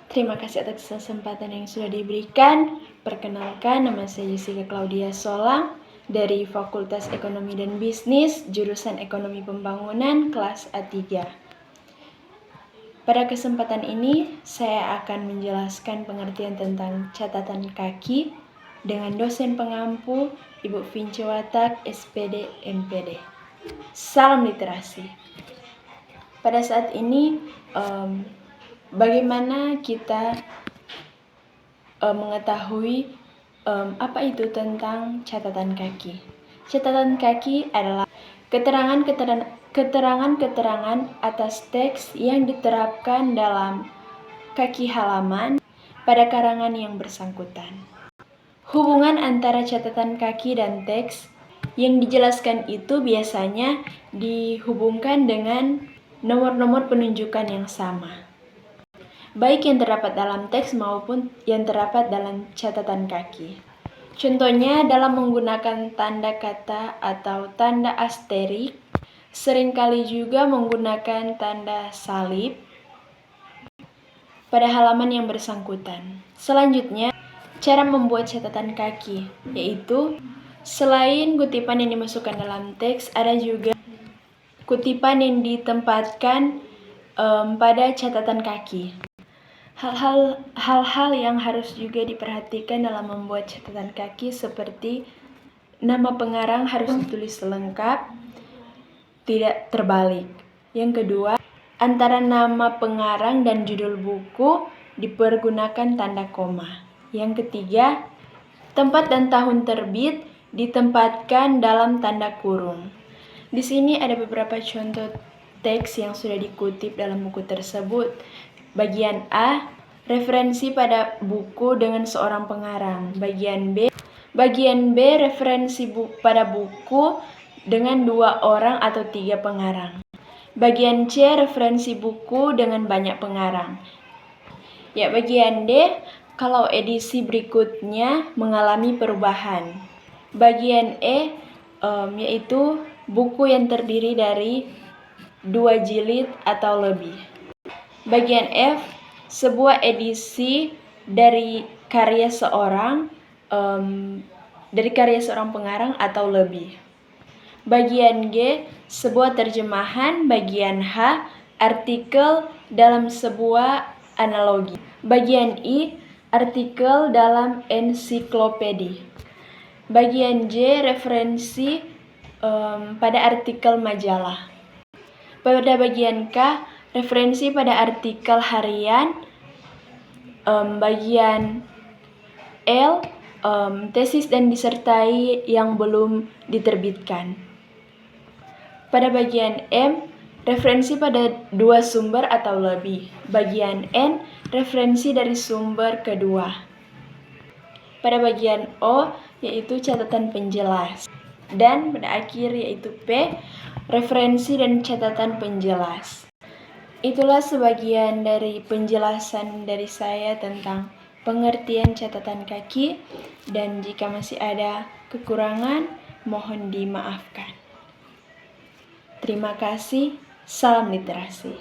Terima kasih atas kesempatan yang sudah diberikan. Perkenalkan, nama saya Jessica Claudia Solang dari Fakultas Ekonomi dan Bisnis, jurusan Ekonomi Pembangunan, kelas A3. Pada kesempatan ini, saya akan menjelaskan pengertian tentang catatan kaki dengan dosen pengampu Ibu Vince Watak, SPD, MPD. Salam literasi. Pada saat ini, bagaimana kita mengetahui apa itu tentang catatan kaki? Catatan kaki adalah keterangan-keterangan atas teks yang diterapkan dalam kaki halaman pada karangan yang bersangkutan. Hubungan antara catatan kaki dan teks yang dijelaskan itu biasanya dihubungkan dengan nomor-nomor penunjukan yang sama, baik yang terdapat dalam teks maupun yang terdapat dalam catatan kaki. Contohnya dalam menggunakan tanda kata atau tanda asterik, seringkali juga menggunakan tanda salib pada halaman yang bersangkutan. Selanjutnya, cara membuat catatan kaki, yaitu selain kutipan yang dimasukkan dalam teks, ada juga kutipan yang ditempatkan pada catatan kaki. Hal-hal yang harus juga diperhatikan dalam membuat catatan kaki seperti nama pengarang harus ditulis lengkap, tidak terbalik. Yang kedua, antara nama pengarang dan judul buku dipergunakan tanda koma. Yang ketiga, tempat dan tahun terbit ditempatkan dalam tanda kurung. Di sini ada beberapa contoh teks yang sudah dikutip dalam buku tersebut. Bagian A, referensi pada buku dengan seorang pengarang. Bagian B, referensi pada buku dengan 2 orang atau 3 pengarang. Bagian C, referensi buku dengan banyak pengarang. Ya, bagian D, kalau edisi berikutnya mengalami perubahan. Bagian E, yaitu buku yang terdiri dari 2 jilid atau lebih. Bagian F, sebuah edisi dari karya seorang pengarang atau lebih. Bagian G, sebuah terjemahan. Bagian H, artikel dalam sebuah analogi. Bagian I, artikel dalam ensiklopedi. Bagian J, referensi pada artikel majalah. Pada bagian K, referensi pada artikel harian. Bagian L, tesis dan disertai yang belum diterbitkan. Pada bagian M, referensi pada 2 sumber atau lebih. Bagian N, referensi dari sumber kedua. Pada bagian O, yaitu catatan penjelas. Dan pada akhir yaitu P, referensi dan catatan penjelas. Itulah sebagian dari penjelasan dari saya tentang pengertian catatan kaki, dan jika masih ada kekurangan, mohon dimaafkan. Terima kasih, salam literasi.